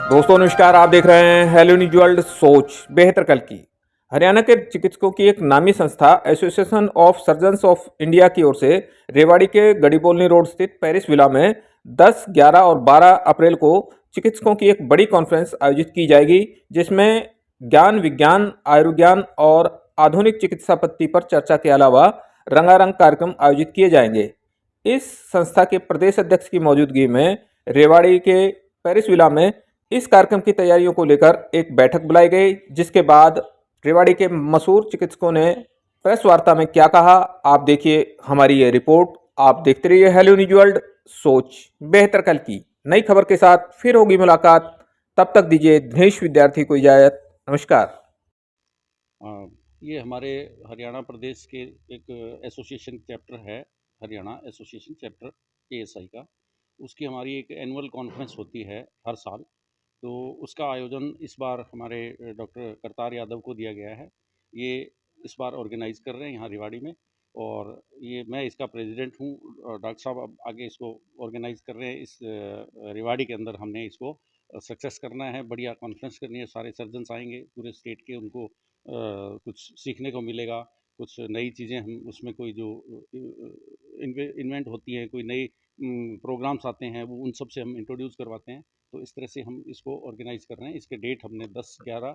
दोस्तों नमस्कार, आप देख रहे हैं हेलो न्यूज वर्ल्ड सोच बेहतर कल की। हरियाणा के चिकित्सकों की एक नामी संस्था association of surgeons of India की ओर से रेवाड़ी के गड़ीबोलनी रोड स्थित पेरिस विला में 10, 11 और 12 अप्रैल को चिकित्सकों की एक बड़ी कॉन्फ्रेंस आयोजित की जाएगी, जिसमें ज्ञान विज्ञान, आयुर्विज्ञान और आधुनिक चिकित्सा पद्धति पर चर्चा के अलावा रंगारंग कार्यक्रम आयोजित किए जाएंगे। इस संस्था के प्रदेश अध्यक्ष की मौजूदगी में रेवाड़ी के पेरिस विला में इस कार्यक्रम की तैयारियों को लेकर एक बैठक बुलाई गई, जिसके बाद रेवाड़ी के मशहूर चिकित्सकों ने प्रेस वार्ता में क्या कहा, आप देखिए हमारी ये रिपोर्ट। आप देखते रहिए हेलो न्यूज वर्ल्ड सोच बेहतर कल की नई खबर के साथ फिर होगी मुलाकात। तब तक दीजिए दिनेश विद्यार्थी को इजाजत। नमस्कार। ये हमारे हरियाणा प्रदेश के एक एसोसिएशन चैप्टर है, हरियाणा एसोसिएशन चैप्टर एएसआई का। उसकी हमारी एक एनुअल कॉन्फ्रेंस होती है हर साल। तो उसका आयोजन इस बार हमारे डॉक्टर करतार यादव को दिया गया है। ये इस बार ऑर्गेनाइज़ कर रहे हैं यहाँ रेवाड़ी में, और ये मैं इसका प्रेसिडेंट हूँ। डॉक्टर साहब अब आगे इसको ऑर्गेनाइज़ कर रहे हैं। इस रेवाड़ी के अंदर हमने इसको सक्सेस करना है, बढ़िया कॉन्फ्रेंस करनी है। सारे सर्जन्स आएंगे पूरे स्टेट के, उनको कुछ सीखने को मिलेगा, कुछ नई चीज़ें हम उसमें, कोई जो इन्वेंट होती हैं, कोई नई प्रोग्राम्स आते हैं, वो उन सब से हम इंट्रोड्यूस करवाते हैं। तो इस तरह से हम इसको ऑर्गेनाइज़ कर रहे हैं। इसके डेट हमने 10, 11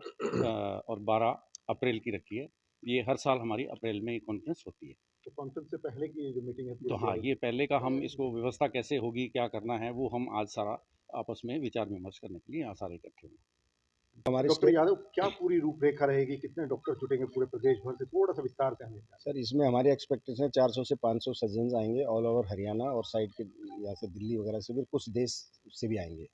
और 12 अप्रैल की रखी है। ये हर साल हमारी अप्रैल में ये कॉन्फ्रेंस होती है। तो कॉन्फ्रेंस से पहले की जो मीटिंग है तो पूरी हाँ, तैयारी। ये पहले का हम इसको व्यवस्था कैसे होगी, क्या करना है, वो हम आज सारा आपस में विचार विमर्श करने के लिए यहाँ सारे इकट्ठे हुए हैं। हमारे डॉक्टर यादव, क्या पूरी रूपरेखा रहेगी, कितने डॉक्टर जुटेंगे पूरे प्रदेश भर से, थोड़ा सा विस्तार से हमें बताएं। सर, इसमें हमारी एक्सपेक्टेशन है 400 से 500 सर्जन्स आएंगे ऑल ओवर हरियाणा, और साइड के यहाँ से दिल्ली वगैरह से भी, कुछ देश से भी आएंगे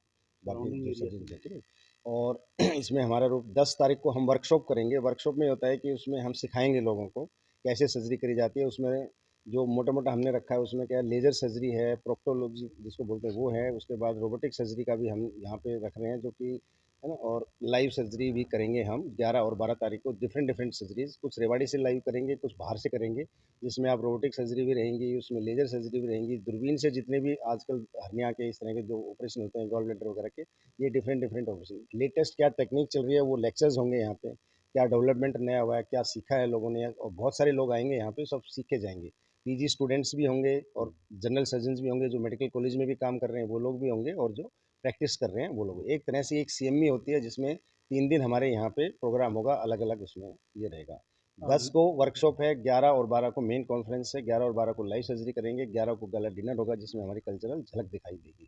बाकी जो सर्जन है, ठीक है। और इसमें हमारा रूप 10 तारीख को हम वर्कशॉप करेंगे। वर्कशॉप में होता है कि उसमें हम सिखाएंगे लोगों को कैसे सर्जरी करी जाती है। उसमें जो मोटा मोटा हमने रखा है उसमें क्या लेज़र सर्जरी है, प्रोक्टोलॉजी जिसको बोलते हैं वो है, उसके बाद रोबोटिक सर्जरी का भी हम यहाँ पे रख रहे हैं जो कि है ना, और लाइव सर्जरी भी करेंगे हम 11 और 12 तारीख को। डिफरेंट डिफरेंट सर्जरीज, कुछ रेवाड़ी से लाइव करेंगे, कुछ बाहर से करेंगे, जिसमें आप रोबोटिक सर्जरी भी रहेंगी, उसमें लेजर सर्जरी भी रहेंगी, दूरबीन से जितने भी आजकल हर्निया के इस तरह के जो ऑपरेशन होते हैं, गॉल ब्लैडर वगैरह के, ये डिफरेंट डिफरेंट ऑपरेशन, लेटेस्ट क्या टेक्निक चल रही है वो लेक्चर्स होंगे यहाँ पे, क्या डेवलपमेंट नया हुआ है, क्या सीखा है लोगों ने, और बहुत सारे लोग आएंगे यहाँ पे, सब सीख के जाएंगे। पीजी स्टूडेंट्स भी होंगे और जनरल सर्जन भी होंगे, जो मेडिकल कॉलेज में भी काम कर रहे हैं वो लोग भी होंगे, और जो प्रैक्टिस कर रहे हैं वो लोग। एक तरह से एक सीएमई होती है जिसमें 3 दिन हमारे यहाँ पे प्रोग्राम होगा, अलग अलग उसमें ये रहेगा। 10 को वर्कशॉप है, 11 और 12 को मेन कॉन्फ्रेंस है, 11 और 12 को लाइव सर्जरी करेंगे, 11 को गला डिनर होगा जिसमें हमारी कल्चरल झलक दिखाई देगी।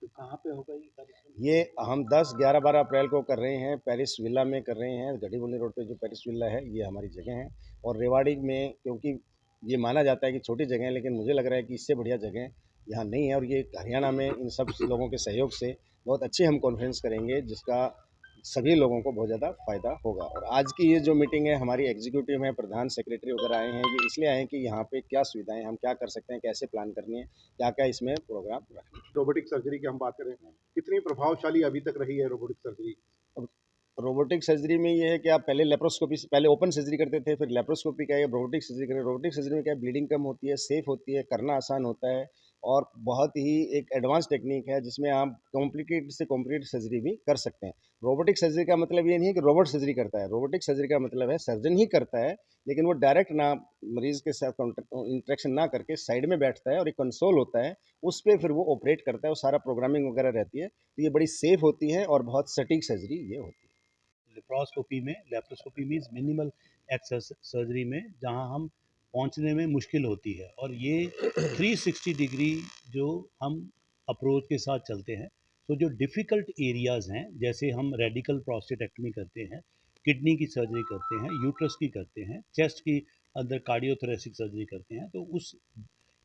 तो कहाँ पे होगा ये कार्यक्रम? ये हम 10, 11, 12 अप्रैल को कर रहे हैं, पेरिस विला में कर रहे हैं। गढ़ीबोली रोड पे जो पेरिस विला है ये हमारी जगह है। और रेवाड़ी में, क्योंकि ये माना जाता है कि छोटी जगह है, लेकिन मुझे लग रहा है कि इससे बढ़िया जगह यहाँ नहीं है, और ये हरियाणा में इन सब लोगों के सहयोग से बहुत अच्छी हम कॉन्फ्रेंस करेंगे, जिसका सभी लोगों को बहुत ज़्यादा फ़ायदा होगा। और आज की ये जो मीटिंग है, हमारी एग्जीक्यूटिव है, प्रधान सेक्रेटरी वगैरह आए हैं, ये इसलिए आए हैं कि यहाँ पे क्या सुविधाएं, हम क्या कर सकते हैं, कैसे प्लान करनी है, क्या क्या इसमें प्रोग्राम रखना है। रोबोटिक सर्जरी की हम बात करें, कितनी प्रभावशाली अभी तक रही है रोबोटिक सर्जरी? अब रोबोटिक सर्जरी में ये है कि आप पहले लेप्रोस्कोपी से, पहले ओपन सर्जरी करते थे, फिर लेप्रोस्कोपी का, है रोबोटिक सर्जरी करें। रोबोटिक सर्जरी में क्या ब्लीडिंग कम होती है, सेफ होती है, करना आसान होता है, और बहुत ही एक एडवांस टेक्निक है जिसमें आप कॉम्प्लिकेटेड से कॉम्प्लिकेटेड सर्जरी भी कर सकते हैं। रोबोटिक सर्जरी का मतलब ये नहीं है कि रोबोट सर्जरी करता है। रोबोटिक सर्जरी का मतलब है सर्जन ही करता है, लेकिन वो डायरेक्ट ना मरीज के साथ इंटरेक्शन ना करके साइड में बैठता है, और एक कंसोल होता है, उस पर फिर वो ऑपरेट करता है, वो सारा प्रोग्रामिंग वगैरह रहती है। तो ये बड़ी सेफ होती है और बहुत सटीक सर्जरी ये होती है। लेप्रोस्कोपी में, laparoscopy means minimal access surgery में, जहां हम पहुंचने में मुश्किल होती है, और ये 360 डिग्री जो हम अप्रोच के साथ चलते हैं। तो जो डिफ़िकल्ट एरियाज़ हैं, जैसे हम रेडिकल प्रोस्टेटेक्टमी करते हैं, किडनी की सर्जरी करते हैं, यूट्रस की करते हैं, चेस्ट की अंदर कार्डियोथोरेसिक सर्जरी करते हैं, तो उस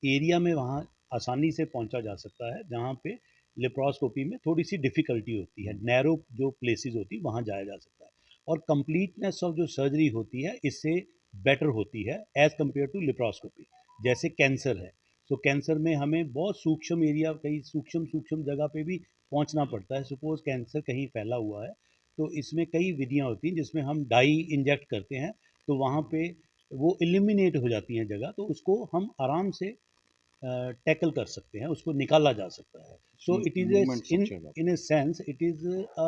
एरिया में वहाँ आसानी से पहुँचा जा सकता है, जहाँ पे लेप्रोस्कोपी में थोड़ी सी डिफ़िकल्टी होती है, नैरो जो प्लेसेस होती है वहाँ जाया जा सकता है। और कंप्लीटनेस ऑफ जो सर्जरी होती है इससे बेटर होती है एज़ कम्पेयर टू लेप्रोस्कोपी। जैसे कैंसर है, तो कैंसर में हमें बहुत सूक्ष्म एरिया, कई सूक्ष्म सूक्ष्म जगह पे भी पहुंचना पड़ता है। सपोज कैंसर कहीं फैला हुआ है, तो इसमें कई विधियां होती हैं जिसमें हम डाई इंजेक्ट करते हैं, तो वहाँ पे वो एलिमिनेट हो जाती हैं जगह, तो उसको हम आराम से टैकल कर सकते हैं, उसको निकाला जा सकता है. सो इट इज़ movement सबसे इन ज़्यादा in a sense it is a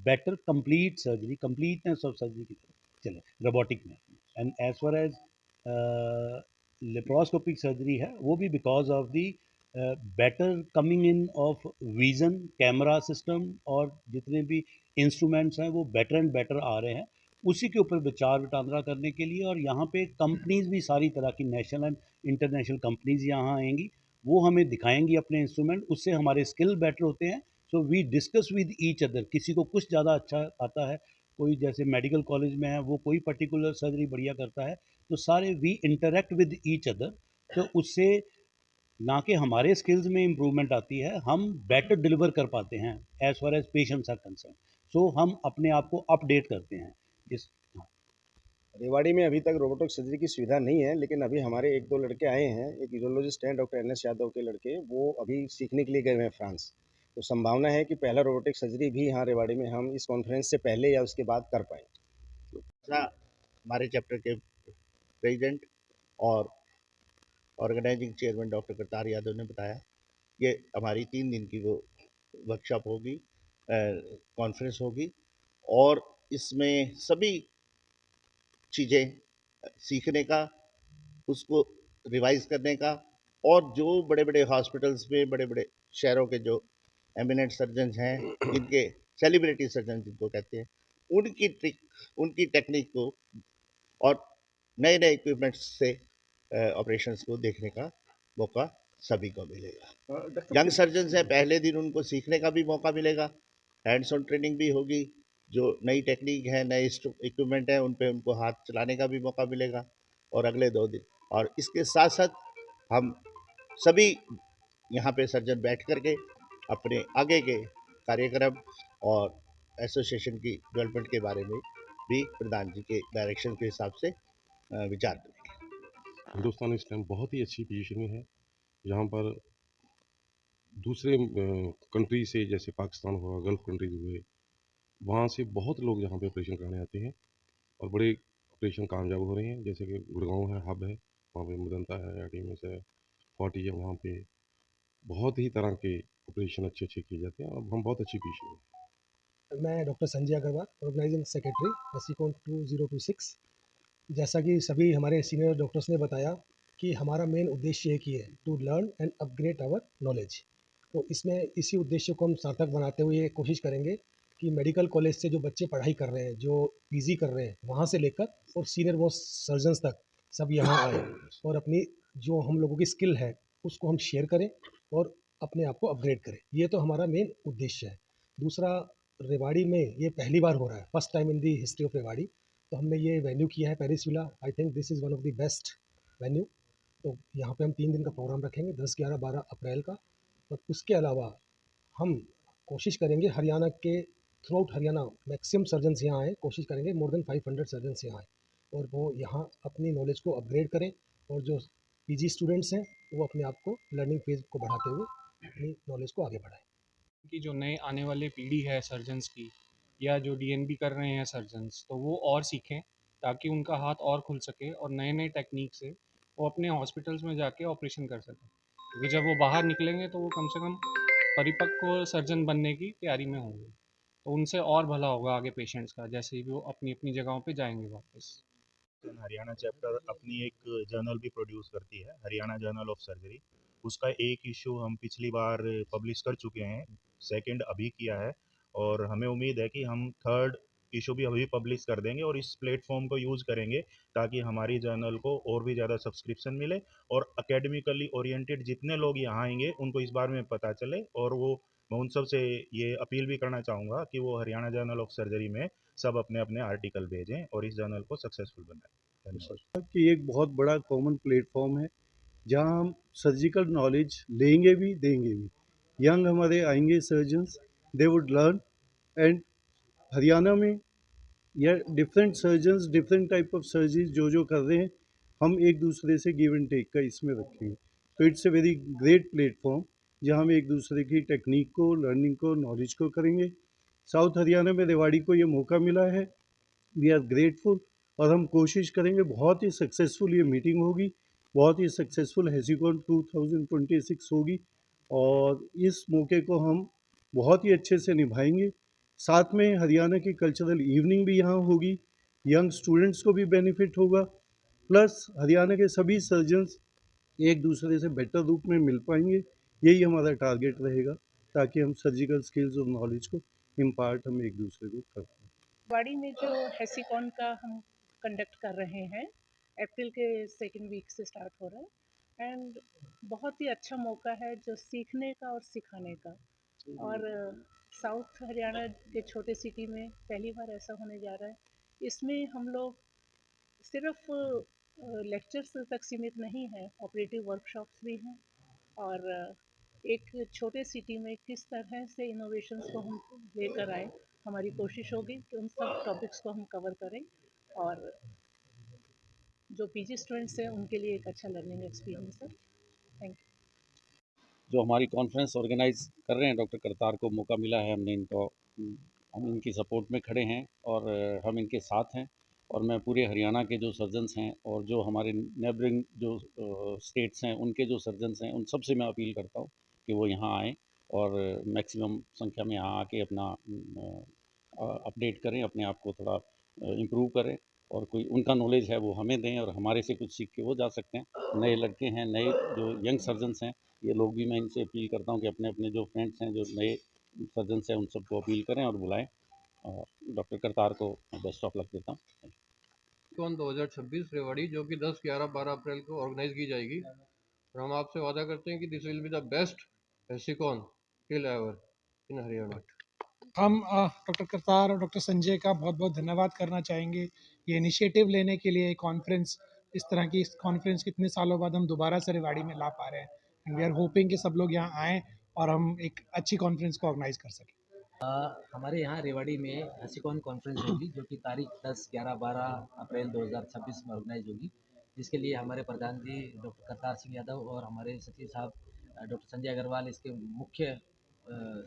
better complete surgery, completeness of surgery की तरफ चले रोबोटिक में. And as far as laparoscopic surgery है, वो भी because of the better coming in of vision, camera system और जितने भी इंस्ट्रूमेंट्स हैं वो बेटर एंड बेटर आ रहे हैं. उसी के ऊपर विचार विटांद्रा करने के लिए, और यहाँ पे कंपनीज भी सारी तरह की नेशनल एंड इंटरनेशनल कंपनीज यहाँ आएंगी, वो हमें दिखाएंगी अपने इंस्ट्रूमेंट, उससे हमारे स्किल बेटर होते हैं. So we discuss with each other. किसी को कुछ ज़्यादा अच्छा आता है, कोई जैसे मेडिकल कॉलेज में है वो कोई पर्टिकुलर सर्जरी बढ़िया करता है, तो सारे we interact with each other. तो उससे ना कि हमारे स्किल्स में इम्प्रूवमेंट आती है, हम बेटर डिलीवर कर पाते हैं as far as patients are concern. So हम अपने आप को अपडेट करते हैं. इस रेवाड़ी में अभी तक रोबोटिक सर्जरी की सुविधा नहीं है, लेकिन अभी हमारे एक दो लड़के आए हैं, एक यूरोलॉजिस्ट हैं डॉक्टर NS यादव के लड़के, वो अभी सीखने के लिए गए हुए हैं फ्रांस. तो संभावना है कि पहला रोबोटिक सर्जरी भी यहाँ रेवाड़ी में हम इस कॉन्फ्रेंस से पहले या उसके बाद कर पाएँ. ऐसा हमारे चैप्टर के प्रेसिडेंट और organising chairman doctor Kartar Yadav ने बताया. ये हमारी 3 दिन की वो वर्कशॉप होगी, कॉन्फ्रेंस होगी, और इसमें सभी चीज़ें सीखने का, उसको रिवाइज करने का, और जो बड़े बड़े हॉस्पिटल्स में बड़े बड़े शहरों के जो एमिनेंट सर्जन्स हैं, जिनके सेलिब्रिटी सर्जन जिनको कहते हैं, उनकी ट्रिक, उनकी टेक्निक को और नए नए इक्विपमेंट्स से ऑपरेशंस को देखने का मौका सभी को मिलेगा. यंग सर्जन्स हैं, पहले दिन उनको सीखने का भी मौका मिलेगा, हैंड्स ऑन ट्रेनिंग भी होगी, जो नई टेक्निक है, नए इक्विपमेंट है, उन पे उनको हाथ चलाने का भी मौका मिलेगा, और अगले 2 दिन. और इसके साथ साथ हम सभी यहाँ पे सर्जन बैठ करके अपने आगे के कार्यक्रम और एसोसिएशन की डेवलपमेंट के बारे में भी प्रधान जी के डायरेक्शन के हिसाब से विचार करेंगे. हिंदुस्तान इस टाइम बहुत ही अच्छी पोजीशन में है. यहाँ पर दूसरे कंट्री से, जैसे पाकिस्तान हुआ, गल्फ़ कंट्रीज़ हुए, वहाँ से बहुत लोग यहाँ पे ऑपरेशन कराने आते हैं और बड़े ऑपरेशन कामयाब हो रहे हैं. जैसे कि गुड़गांव है, हब है, वहाँ पे मेदांता है, आर्टेमिस है, फोर्टी है, वहाँ पे बहुत ही तरह के ऑपरेशन अच्छे किए जाते हैं और हम बहुत अच्छी पोजीशन में हैं. मैं doctor Sanjay Agarwal, organising secretary, ASICON 2026. जैसा कि सभी हमारे सीनियर डॉक्टर्स ने बताया कि हमारा मेन उद्देश्य एक ही है, to learn and upgrade our knowledge. तो इसमें इसी उद्देश्य को हम सार्थक बनाते हुए कोशिश करेंगे कि मेडिकल कॉलेज से जो बच्चे पढ़ाई कर रहे हैं, जो पीजी कर रहे हैं, वहाँ से लेकर और सीनियर मोस्ट सर्जन्स तक सब यहाँ आए और अपनी जो हम लोगों की स्किल है उसको हम शेयर करें और अपने आप को अपग्रेड करें. ये तो हमारा मेन उद्देश्य है. दूसरा, रेवाड़ी में ये पहली बार हो रहा है, first time in the history of Rewari. तो हमने ये वेन्यू किया है Paris villa. I think this is one of the best venue. तो यहाँ पे हम 3 दिन का प्रोग्राम रखेंगे, 10, 11, 12 अप्रैल का. और उसके अलावा हम कोशिश करेंगे हरियाणा के through out Haryana maximum surgeons यहाँ आएँ. कोशिश करेंगे मोर देन 500 सर्जन्स यहाँ आएँ और वो यहाँ अपनी नॉलेज को अपग्रेड करें, और जो पीजी स्टूडेंट्स हैं वो अपने आप को लर्निंग फेज को बढ़ाते हुए अपनी नॉलेज को आगे बढ़ाएं. कि जो नए आने वाले पीढ़ी है सर्जन्स की, या जो डीएनबी कर रहे हैं सर्जन्स, तो वो और सीखें ताकि उनका हाथ और खुल सके और नए नए टेक्निक से वो अपने हॉस्पिटल्स में जाके ऑपरेशन कर सकें. क्योंकि जब वो बाहर निकलेंगे तो वो कम से कम परिपक्व सर्जन बनने की तैयारी में होंगे, तो उनसे और भला होगा आगे पेशेंट्स का, जैसे ही वो अपनी अपनी जगहों पे जाएंगे वापस. हरियाणा चैप्टर अपनी एक जर्नल भी प्रोड्यूस करती है, हरियाणा जर्नल ऑफ सर्जरी. उसका एक इशू हम पिछली बार पब्लिश कर चुके हैं, सेकंड अभी किया है, और हमें उम्मीद है कि हम थर्ड इशू भी अभी पब्लिश कर देंगे और इस प्लेटफॉर्म को यूज़ करेंगे ताकि हमारी जर्नल को और भी ज़्यादा सब्सक्रिप्शन मिले और अकेडमिकली ओरिएंटेड जितने लोग यहाँ आएंगे उनको इस बारे में पता चले. और वो मैं उन सब से ये अपील भी करना चाहूँगा कि वो हरियाणा जर्नल ऑफ सर्जरी में सब अपने अपने आर्टिकल भेजें और इस जर्नल को सक्सेसफुल बनाएं. धन्यवाद. कि एक बहुत बड़ा कॉमन प्लेटफॉर्म है जहाँ हम सर्जिकल नॉलेज लेंगे भी देंगे भी. यंग हमारे आएंगे surgeons, they would learn. And Haryana में या different surgeons different type of surgeries जो कर रहे हैं, हम एक दूसरे से गिव एंड टेक का इसमें रखेंगे. तो it's a very great platform जहाँ हम एक दूसरे की टेक्निक को, लर्निंग को, नॉलेज को करेंगे. साउथ हरियाणा में रेवाड़ी को ये मौका मिला है, वी आर ग्रेटफुल. और हम कोशिश करेंगे बहुत ही सक्सेसफुल ये मीटिंग होगी बहुत ही सक्सेसफुल हेसिकॉन 2026 होगी और इस मौके को हम बहुत ही अच्छे से निभाएंगे। साथ में हरियाणा की कल्चरल इवनिंग भी यहाँ होगी, यंग स्टूडेंट्स को भी बेनिफिट होगा, प्लस हरियाणा के सभी सर्जन्स एक दूसरे से बेटर रूप में मिल पाएंगे। यही हमारा टारगेट रहेगा ताकि हम सर्जिकल स्किल्स और नॉलेज को इम्पार्ट हम एक दूसरे को कर पाएँ। वाड़ी में जो हेसिकॉन का हम कंडक्ट कर रहे हैं, अप्रैल के सेकेंड वीक से स्टार्ट हो रहा है एंड बहुत ही अच्छा मौका है जो सीखने का और सिखाने का। और साउथ हरियाणा के छोटे सिटी में पहली बार ऐसा होने जा रहा है। इसमें हम लोग सिर्फ लेक्चर्स तक सीमित नहीं है, ऑपरेटिव वर्कशॉप्स भी हैं और एक छोटे सिटी में किस तरह से इनोवेशंस को हम लेकर आए, हमारी कोशिश होगी कि उन सब टॉपिक्स को हम कवर करें और जो पीजी स्टूडेंट्स हैं उनके लिए एक अच्छा लर्निंग एक्सपीरियंस है। Thank you. जो हमारी कॉन्फ्रेंस ऑर्गेनाइज कर रहे हैं डॉक्टर करतार को मौका मिला है, हम इनकी सपोर्ट में खड़े हैं और हम इनके साथ हैं। और मैं पूरे हरियाणा के जो सर्जन्स हैं और जो हमारे नेबरिंग जो स्टेट्स हैं उनके जो सर्जन्स हैं उन सब से मैं अपील करता हूँ कि वो यहाँ आएँ और मैक्सिमम संख्या में यहाँ आके अपना अपडेट करें, अपने आप को थोड़ा इम्प्रूव करें और कोई उनका नॉलेज है वो हमें दें और हमारे से कुछ सीख के वो जा सकते हैं। नए लड़के हैं, नए जो यंग सर्जन्स हैं, ये लोग भी मैं इनसे अपील करता हूँ कि अपने अपने जो फ्रेंड्स हैं, जो नए सर्जन्स हैं, उन सबको अपील करें और बुलाएं। और डॉक्टर करतार को बेस्ट ऑफ लक देता हूँ। हेसिकॉन 2026 रेवाड़ी जो कि 10, 11, 12 अप्रैल को ऑर्गेनाइज की जाएगी और हम आपसे वादा करते हैं कि this will be the best HASICON till ever in Haryana. हम डॉक्टर करतार और डॉक्टर संजय का बहुत बहुत धन्यवाद करना चाहेंगे ये इनिशिएटिव लेने के लिए। कॉन्फ्रेंस इस तरह की कॉन्फ्रेंस कितने सालों बाद हम दोबारा से रेवाड़ी में ला पा रहे हैं एंड वी आर होपिंग कि सब लोग यहाँ आएँ और हम एक अच्छी कॉन्फ्रेंस को ऑर्गेनाइज कर सकें। हमारे यहाँ रेवाड़ी में हेसिकॉन कॉन्फ्रेंस होगी जो कि तारीख 10, 11, 12 अप्रैल 2026 में ऑर्गेनाइज होगी, जिसके लिए हमारे प्रधान जी डॉक्टर करतार सिंह यादव और हमारे सचिव साहब डॉक्टर संजय अग्रवाल इसके मुख्य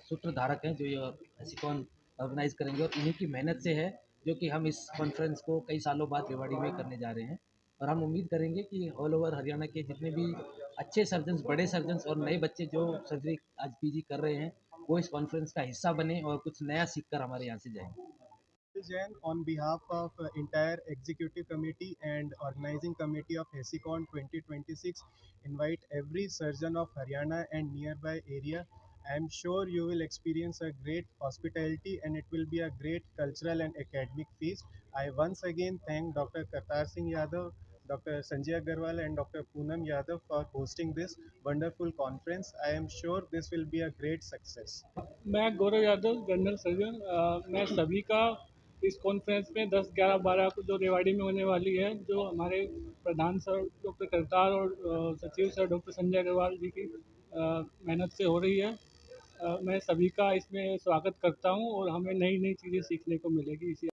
सूत्रधारक हैं जो ये हेसिकॉन ऑर्गेनाइज करेंगे और इन्हीं की मेहनत से है जो कि हम इस कॉन्फ्रेंस को कई सालों बाद रेवाड़ी में करने जा रहे हैं। और हम उम्मीद करेंगे कि ऑल ओवर हरियाणा के जितने भी अच्छे सर्जन्स, बड़े सर्जन्स और नए बच्चे जो सर्जरी आज पीजी कर रहे हैं वो इस कॉन्फ्रेंस का हिस्सा बने और कुछ नया सीखकर हमारे यहाँ से जाएंगे। Jain on behalf of entire executive committee and organizing committee of HESICON 2026 invite every surgeon of Haryana and nearby area. I am sure you will experience a great hospitality and it will be a great cultural and academic feast. I once again thank Dr. Kartar Singh Yadav, Dr. Sanjay Agarwal and Dr. Poonam Yadav for hosting this wonderful conference. I am sure this will be a great success. मैं Gaurav Yadav, general surgeon. मैं सभी का इस conference में 10, 11, 12 को जो रेवाड़ी में होने वाली है, जो हमारे प्रधान सर डॉक्टर करतार और सचिव सर डॉक्टर संजय अग्रवाल जी की मेहनत से हो रही है। मैं सभी का इसमें स्वागत करता हूं और हमें नई नई चीज़ें सीखने को मिलेगी इसी